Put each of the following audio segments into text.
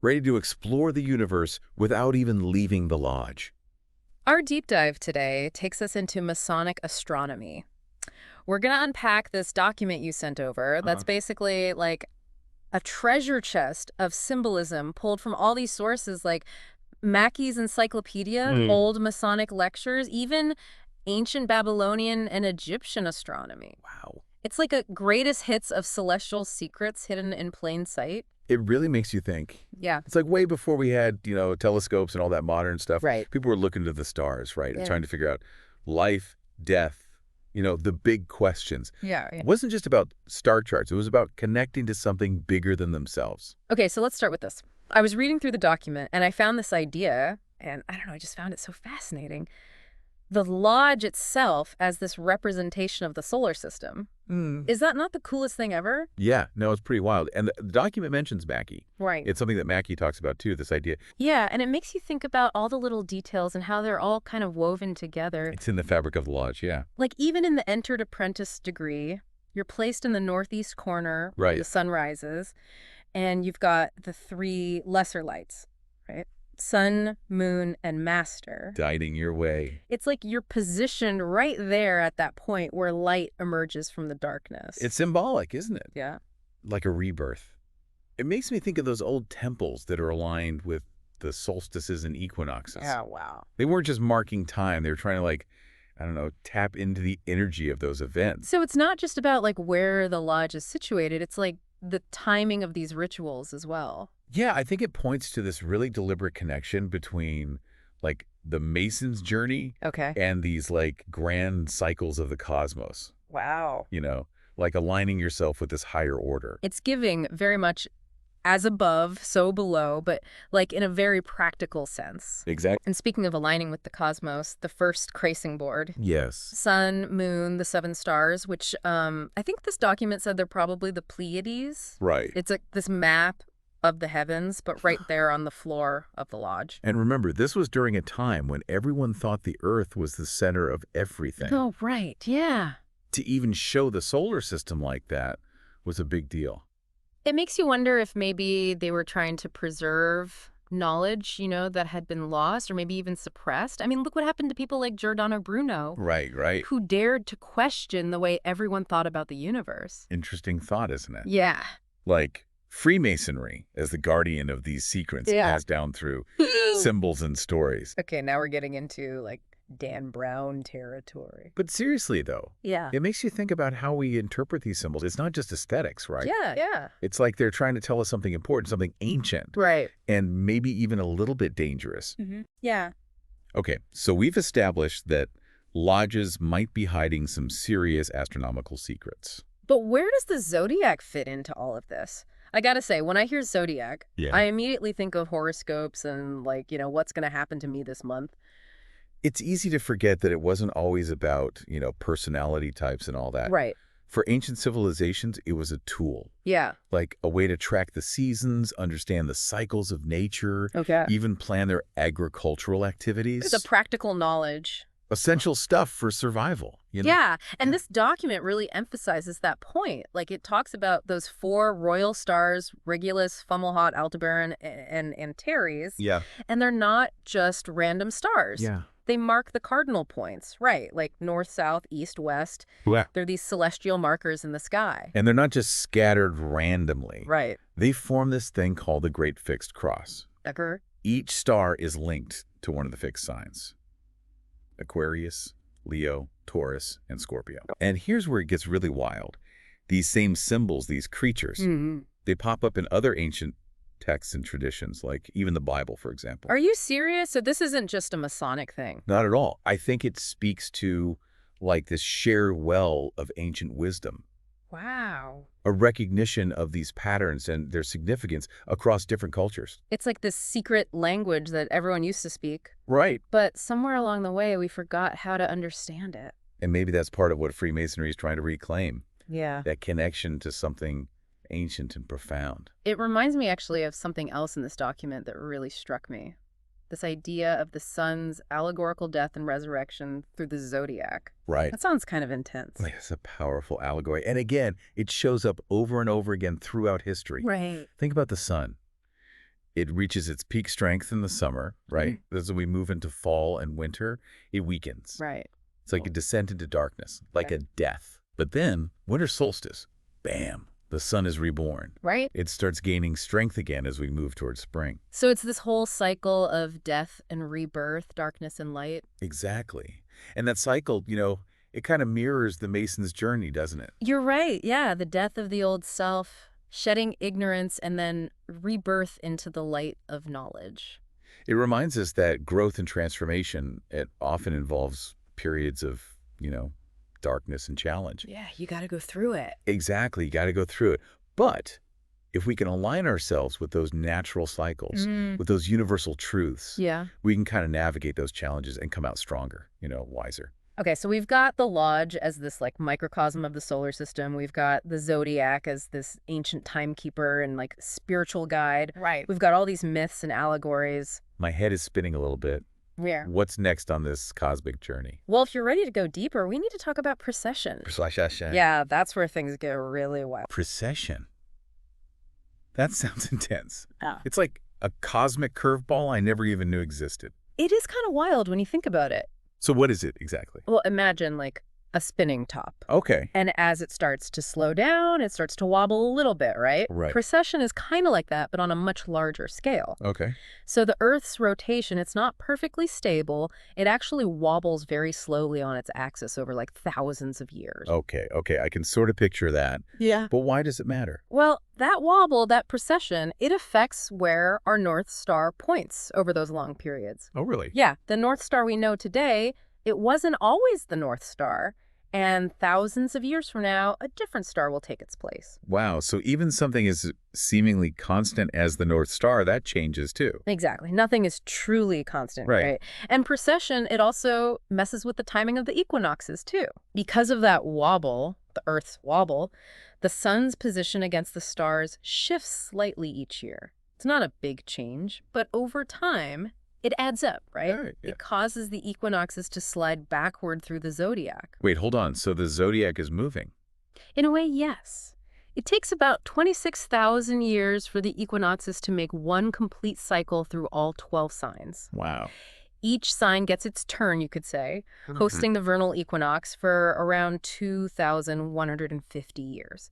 ready to explore the universe without even leaving the lodge. Our deep dive today takes us into Masonic astronomy. We're going to unpack this document you sent over that's basically like a treasure chest of symbolism pulled from all these sources like Mackey's Encyclopedia, old Masonic lectures, even ancient Babylonian and Egyptian astronomy. Wow. It's like a greatest hits of celestial secrets hidden in plain sight. It really makes you think. Yeah. It's like way before we had, telescopes and all that modern stuff. Right. People were looking to the stars, right? And Yeah. trying to figure out life, death, the big questions. Yeah. It wasn't just about star charts. It was about connecting to something bigger than themselves. Okay, so let's start with this. I was reading through the document and I found this idea, and I don't know, I just found it so fascinating. The lodge itself as this representation of the solar system. Is that not the coolest thing ever? Yeah, no, it's pretty wild. And the document mentions Mackey. Right. It's something that Mackey talks about, too, this idea. Yeah, and it makes you think about all the little details and how they're all kind of woven together. It's in the fabric of the lodge, yeah. Like even in the entered apprentice degree, you're placed in the northeast corner where Right. the sun rises, and you've got the three lesser lights, right? Sun, moon, and master. Guiding your way. It's like you're positioned right there at that point where light emerges from the darkness. It's symbolic, isn't it? Yeah. Like a rebirth. It makes me think of those old temples that are aligned with the solstices and equinoxes. Yeah, wow. They weren't just marking time. They were trying to, tap into the energy of those events. So it's not just about like where the lodge is situated. It's like the timing of these rituals as well. Yeah, I think it points to this really deliberate connection between, like, the Mason's journey Okay. and these, like, grand cycles of the cosmos, Wow. like aligning yourself with this higher order. It's giving very much as above, so below, but like in a very practical sense. Exactly. And speaking of aligning with the cosmos, the first cracing board, Yes. sun, moon, the seven stars, which I think this document said they're probably the Pleiades. Right. It's like this map of the heavens, but right there on the floor of the lodge. And remember, this was during a time when everyone thought the Earth was the center of everything. Oh, right. Yeah. To even show the solar system like that was a big deal. It makes you wonder if maybe they were trying to preserve knowledge, that had been lost or maybe even suppressed. I mean, look what happened to people like Giordano Bruno, Right. who dared to question the way everyone thought about the universe. Interesting thought, isn't it? Yeah. Like Freemasonry as the guardian of these secrets passed down through symbols and stories. Okay, now we're getting into like Dan Brown territory. But seriously, though, Yeah. it makes you think about how we interpret these symbols. It's not just aesthetics, right? Yeah. It's like they're trying to tell us something important, something ancient, Right. and maybe even a little bit dangerous. Yeah. Okay, so we've established that lodges might be hiding some serious astronomical secrets. But where does the Zodiac fit into all of this? I gotta say, when I hear Zodiac, Yeah. I immediately think of horoscopes and like, what's gonna happen to me this month. It's easy to forget that it wasn't always about, personality types and all that. Right. For ancient civilizations, it was a tool, Yeah. like a way to track the seasons, understand the cycles of nature, Okay. even plan their agricultural activities. It's a practical knowledge. Essential stuff for survival. Yeah, and this document really emphasizes that point. Like, it talks about those four royal stars, Regulus, Fomalhaut, Aldebaran, and Antares. Yeah. And they're not just random stars. Yeah. They mark the cardinal points, right? Like north, south, east, west. Yeah. They're these celestial markers in the sky. And they're not just scattered randomly. Right. They form this thing called the Great Fixed Cross. Decker? Each star is linked to one of the fixed signs: Aquarius, Leo, Taurus, and Scorpio. And here's where it gets really wild. These same symbols, these creatures, they pop up in other ancient texts and traditions, like even the Bible, for example. Are you serious? So this isn't just a Masonic thing? Not at all. I think it speaks to, like, this shared well of ancient wisdom, Wow. a recognition of these patterns and their significance across different cultures. It's like this secret language that everyone used to speak. Right. But somewhere along the way, we forgot how to understand it. And maybe that's part of what Freemasonry is trying to reclaim, Yeah. that connection to something ancient and profound. It reminds me actually of something else in this document that really struck me. This idea of the sun's allegorical death and resurrection through the Zodiac. Right. That sounds kind of intense. It's a powerful allegory. And again, it shows up over and over again throughout history. Right. Think about the sun. It reaches its peak strength in the summer, right? As we move into fall and winter, it weakens. Right. It's like a descent into darkness, like a death. But then, winter solstice, bam, the sun is reborn. Right. It starts gaining strength again as we move towards spring. So it's this whole cycle of death and rebirth, darkness and light. Exactly. And that cycle, it kind of mirrors the Mason's journey, doesn't it? You're right. Yeah, the death of the old self, shedding ignorance, and then rebirth into the light of knowledge. It reminds us that growth and transformation, it often involves periods of, darkness and challenge. Yeah, you got to go through it. Exactly. You got to go through it. But if we can align ourselves with those natural cycles, with those universal truths, we can kind of navigate those challenges and come out stronger, wiser. Okay, so we've got the Lodge as this like microcosm of the solar system. We've got the Zodiac as this ancient timekeeper and like spiritual guide. Right. We've got all these myths and allegories. My head is spinning a little bit. Yeah. What's next on this cosmic journey? Well, if you're ready to go deeper, we need to talk about precession. Precession. Yeah, that's where things get really wild. Precession. That sounds intense. Yeah. It's like a cosmic curveball I never even knew existed. It is kind of wild when you think about it. So what is it exactly? Well, imagine like a spinning top. Okay. And as it starts to slow down, it starts to wobble a little bit, right? Right. Precession is kind of like that, but on a much larger scale. Okay. So the Earth's rotation, it's not perfectly stable. It actually wobbles very slowly on its axis over like thousands of years. Okay. I can sort of picture that. Yeah. But why does it matter? Well, that wobble, that precession, it affects where our North Star points over those long periods. Oh, really? Yeah. The North Star we know today, it wasn't always the North Star. And thousands of years from now, a different star will take its place. Wow. So even something as seemingly constant as the North Star, that changes too. Exactly. Nothing is truly constant, Right. And precession, it also messes with the timing of the equinoxes too. Because of that wobble, the Earth's wobble, the sun's position against the stars shifts slightly each year. It's not a big change, but over time, it adds up, right? Right, yeah. It causes the equinoxes to slide backward through the zodiac. Wait, hold on. So the Zodiac is moving? In a way, yes. It takes about 26,000 years for the equinoxes to make one complete cycle through all 12 signs. Wow. Each sign gets its turn, you could say, hosting the vernal equinox for around 2,150 years.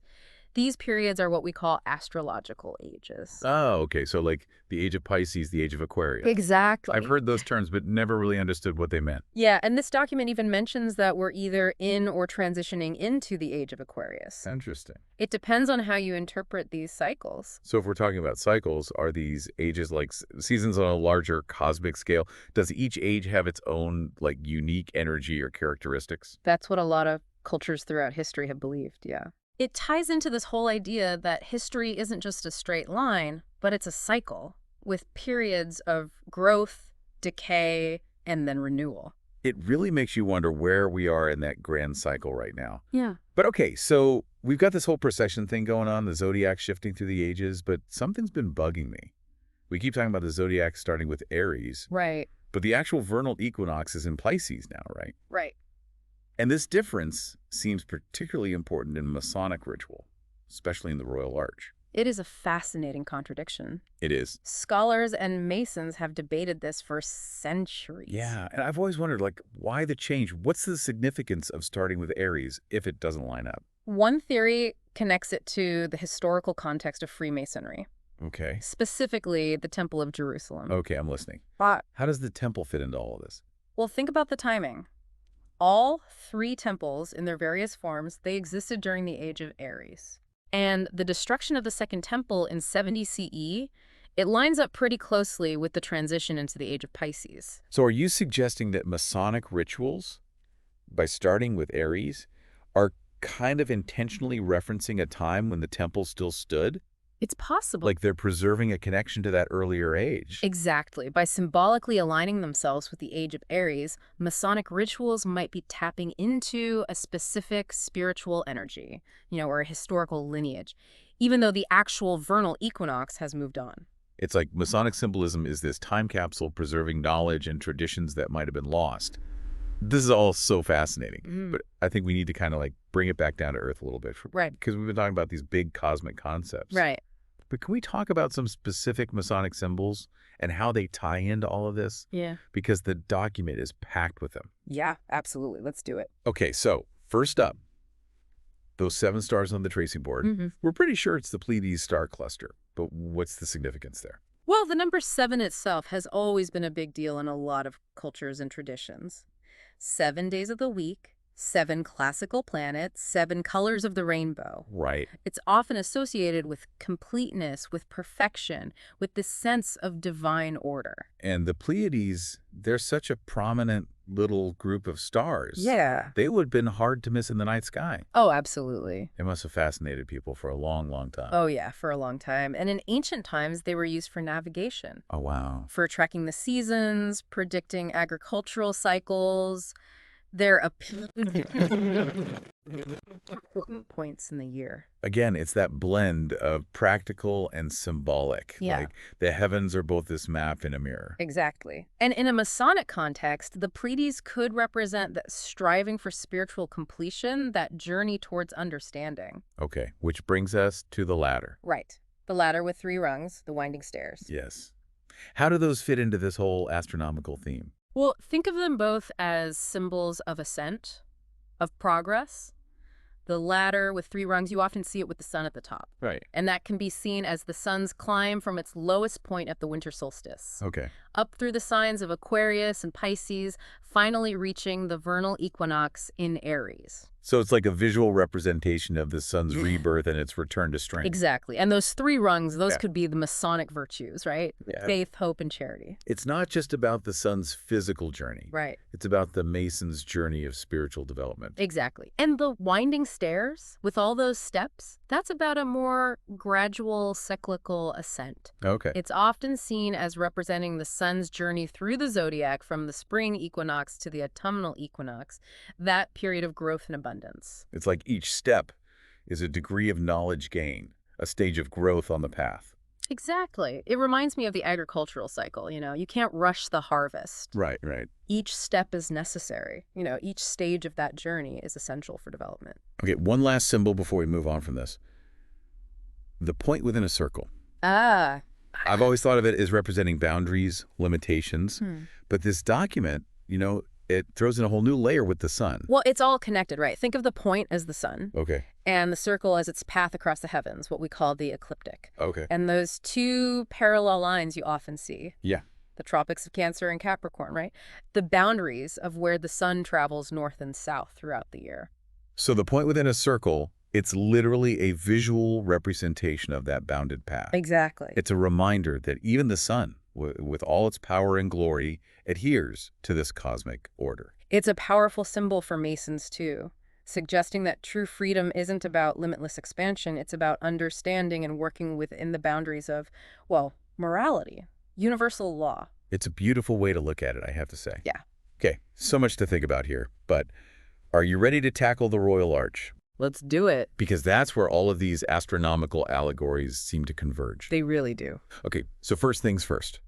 These periods are what we call astrological ages. Oh, okay. So like the age of Pisces, the age of Aquarius. Exactly. I've heard those terms, but never really understood what they meant. Yeah, and this document even mentions that we're either in or transitioning into the age of Aquarius. Interesting. It depends on how you interpret these cycles. So if we're talking about cycles, are these ages like seasons on a larger cosmic scale? Does each age have its own like unique energy or characteristics? That's what a lot of cultures throughout history have believed, yeah. It ties into this whole idea that history isn't just a straight line, but it's a cycle with periods of growth, decay, and then renewal. It really makes you wonder where we are in that grand cycle right now. Yeah. But okay, so we've got this whole precession thing going on, the Zodiac shifting through the ages, but something's been bugging me. We keep talking about the Zodiac starting with Aries. Right. But the actual vernal equinox is in Pisces now, right? Right. And this difference seems particularly important in Masonic ritual, especially in the Royal Arch. It is a fascinating contradiction. It is. Scholars and Masons have debated this for centuries. Yeah, and I've always wondered, like, why the change? What's the significance of starting with Aries if it doesn't line up? One theory connects it to the historical context of Freemasonry, Okay. specifically the Temple of Jerusalem. Okay, I'm listening. But, How does the temple fit into all of this? well, think about the timing. All three temples in their various forms, they existed during the age of Aries. And the destruction of the Second Temple in 70 CE, it lines up pretty closely with the transition into the age of Pisces. So are you suggesting that Masonic rituals, by starting with Aries, are kind of intentionally referencing a time when the temple still stood? It's possible. Like they're preserving a connection to that earlier age? Exactly. By symbolically aligning themselves with the age of Aries, Masonic rituals might be tapping into a specific spiritual energy, or a historical lineage, even though the actual vernal equinox has moved on. It's like Masonic symbolism is this time capsule preserving knowledge and traditions that might have been lost. This is all so fascinating, but I think we need to kind of like bring it back down to earth a little bit. Right. Because we've been talking about these big cosmic concepts. Right. But can we talk about some specific Masonic symbols and how they tie into all of this? Yeah. Because the document is packed with them. Yeah, absolutely. Let's do it. Okay, so first up, those 7 stars on the tracing board. We're pretty sure it's the Pleiades star cluster, but what's the significance there? Well, the number 7 itself has always been a big deal in a lot of cultures and traditions. 7 days of the week, 7 classical planets, 7 colors of the rainbow. Right. It's often associated with completeness, with perfection, with this sense of divine order. And the Pleiades, they're such a prominent little group of stars. Yeah. They would have been hard to miss in the night sky. Oh, absolutely. It must have fascinated people for a long, long time. Oh, yeah, for a long time. And in ancient times, they were used for navigation, Oh, wow. for tracking the seasons, predicting agricultural cycles. They're points in the year. Again, it's that blend of practical and symbolic. Yeah. Like the heavens are both this map and a mirror. Exactly. And in a Masonic context, the Pleiades could represent that striving for spiritual completion, that journey towards understanding. Okay, which brings us to the ladder. Right. The ladder with 3 rungs, the winding stairs. Yes. How do those fit into this whole astronomical theme? Well, think of them both as symbols of ascent, of progress. The ladder with 3 rungs, you often see it with the sun at the top. Right. And that can be seen as the sun's climb from its lowest point at the winter solstice, Okay. up through the signs of Aquarius and Pisces, finally reaching the vernal equinox in Aries. So it's like a visual representation of the sun's rebirth and its return to strength. Exactly. And those 3 rungs, those Yeah. could be the Masonic virtues, right? Yeah. Faith, hope, and charity. It's not just about the sun's physical journey. Right. It's about the Mason's journey of spiritual development. Exactly. And the winding stairs with all those steps, that's about a more gradual cyclical ascent. Okay. It's often seen as representing the sun's journey through the zodiac from the spring equinox to the autumnal equinox, that period of growth and abundance. It's like each step is a degree of knowledge gain, a stage of growth on the path. Exactly. It reminds me of the agricultural cycle. You can't rush the harvest. Right, right. Each step is necessary. Each stage of that journey is essential for development. Okay, one last symbol before we move on from this. The point within a circle. Ah. I've always thought of it as representing boundaries, limitations, but this document, it throws in a whole new layer with the sun. Well, it's all connected, right? Think of the point as the sun Okay, and the circle as its path across the heavens, what we call the ecliptic. okay. And those 2 parallel lines you often see. Yeah. The tropics of Cancer and Capricorn, right? The boundaries of where the sun travels north and south throughout the year. So the point within a circle, it's literally a visual representation of that bounded path. Exactly. It's a reminder that even the sun, with all its power and glory, adheres to this cosmic order. It's a powerful symbol for Masons, too, suggesting that true freedom isn't about limitless expansion. It's about understanding and working within the boundaries of, well, morality, universal law. It's a beautiful way to look at it, I have to say. Yeah. Okay, so much to think about here, but are you ready to tackle the Royal Arch? Let's do it. Because that's where all of these astronomical allegories seem to converge. They really do. Okay, so first things first.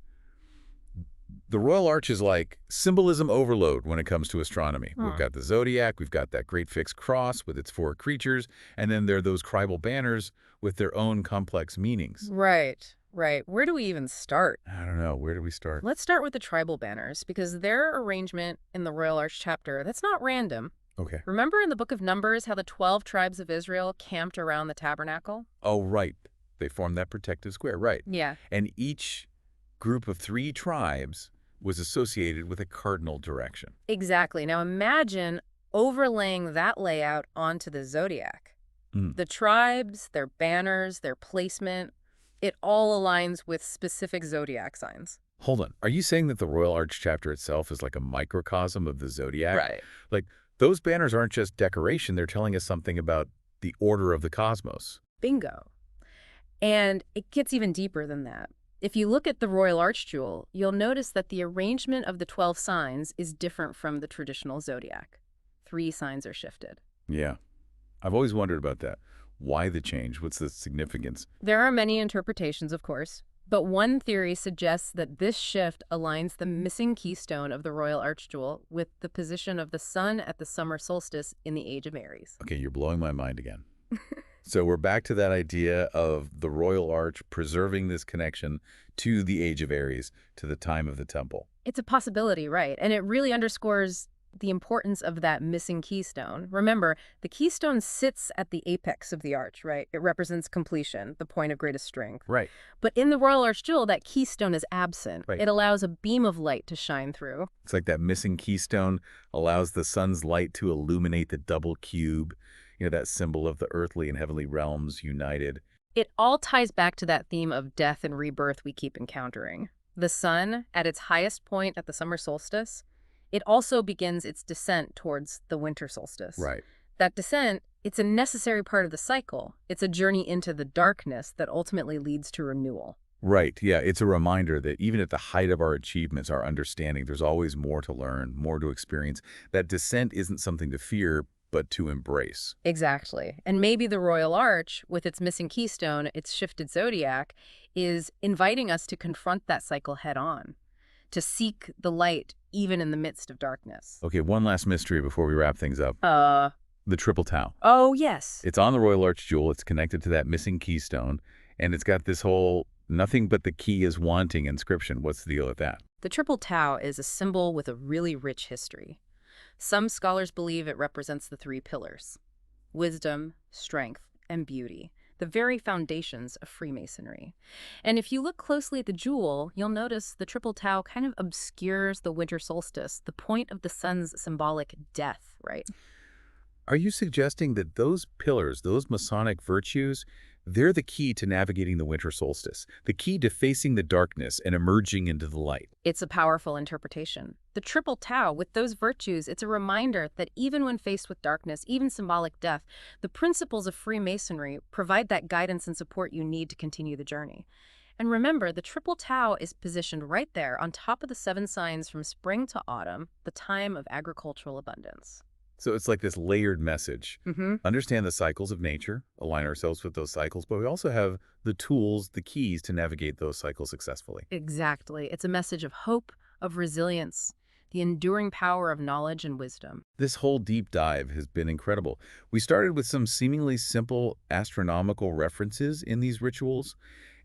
The Royal Arch is like symbolism overload when it comes to astronomy. We've got the Zodiac, we've got that great fixed cross with its 4 creatures, and then there are those tribal banners with their own complex meanings. Right, right. Where do we even start? I don't know. Where do we start? Let's start with the tribal banners, because their arrangement in the Royal Arch chapter, that's not random. Okay. Remember in the book of Numbers how the 12 tribes of Israel camped around the tabernacle? Oh, right. They formed that protective square, right. Yeah. And each group of 3 tribes was associated with a cardinal direction. Exactly. Now imagine overlaying that layout onto the zodiac. The tribes, their banners, their placement, it all aligns with specific zodiac signs. Hold on. Are you saying that the Royal Arch chapter itself is like a microcosm of the zodiac? Right. Like, those banners aren't just decoration. They're telling us something about the order of the cosmos. Bingo. And it gets even deeper than that. If you look at the Royal Arch Jewel, you'll notice that the arrangement of the 12 signs is different from the traditional zodiac. 3 signs are shifted. Yeah. I've always wondered about that. Why the change? What's the significance? There are many interpretations, of course, but one theory suggests that this shift aligns the missing keystone of the Royal Arch Jewel with the position of the sun at the summer solstice in the age of Aries. Okay, you're blowing my mind again. So we're back to that idea of the Royal Arch preserving this connection to the Age of Aries, to the time of the temple. It's a possibility, right? And it really underscores the importance of that missing keystone. Remember, the keystone sits at the apex of the arch, right? It represents completion, the point of greatest strength. Right. But in the Royal Arch Jewel, that keystone is absent. Right. It allows a beam of light to shine through. It's like that missing keystone allows the sun's light to illuminate the double cube, that symbol of the earthly and heavenly realms united. It all ties back to that theme of death and rebirth we keep encountering. The sun, at its highest point at the summer solstice, it also begins its descent towards the winter solstice. Right. That descent, it's a necessary part of the cycle. It's a journey into the darkness that ultimately leads to renewal. Right, yeah. It's a reminder that even at the height of our achievements, our understanding, there's always more to learn, more to experience. That descent isn't something to fear, but to embrace. Exactly. And maybe the Royal Arch, with its missing keystone, its shifted zodiac, is inviting us to confront that cycle head on, to seek the light even in the midst of darkness. Okay, one last mystery before we wrap things up. The Triple Tau. Oh, yes. It's on the Royal Arch Jewel. It's connected to that missing keystone, and it's got this whole "nothing but the key is wanting" inscription. What's the deal with that? The Triple Tau is a symbol with a really rich history. Some scholars believe it represents the three pillars: wisdom, strength, and beauty, the very foundations of Freemasonry. And if you look closely at the jewel, you'll notice the Triple Tau kind of obscures the winter solstice, the point of the sun's symbolic death, right? Are you suggesting that those pillars, those Masonic virtues, they're the key to navigating the winter solstice, the key to facing the darkness and emerging into the light? It's a powerful interpretation. The Triple Tau, with those virtues, it's a reminder that even when faced with darkness, even symbolic death, the principles of Freemasonry provide that guidance and support you need to continue the journey. And remember, the Triple Tau is positioned right there on top of the 7 signs from spring to autumn, the time of agricultural abundance. So it's like this layered message. Mm-hmm. Understand the cycles of nature, align ourselves with those cycles, but we also have the tools, the keys to navigate those cycles successfully. Exactly. It's a message of hope, of resilience, the enduring power of knowledge and wisdom. This whole deep dive has been incredible. We started with some seemingly simple astronomical references in these rituals,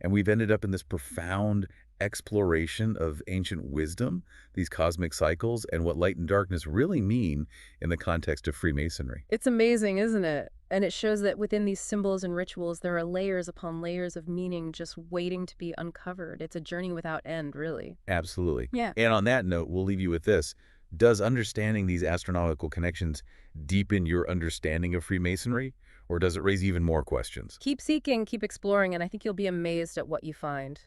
and we've ended up in this profound exploration of ancient wisdom, these cosmic cycles, and what light and darkness really mean in the context of Freemasonry. It's amazing, isn't it? And it shows that within these symbols and rituals, there are layers upon layers of meaning just waiting to be uncovered. It's a journey without end, really. Absolutely. Yeah. And on that note, we'll leave you with this. Does understanding these astronomical connections deepen your understanding of Freemasonry, or does it raise even more questions? Keep seeking, keep exploring, and I think you'll be amazed at what you find.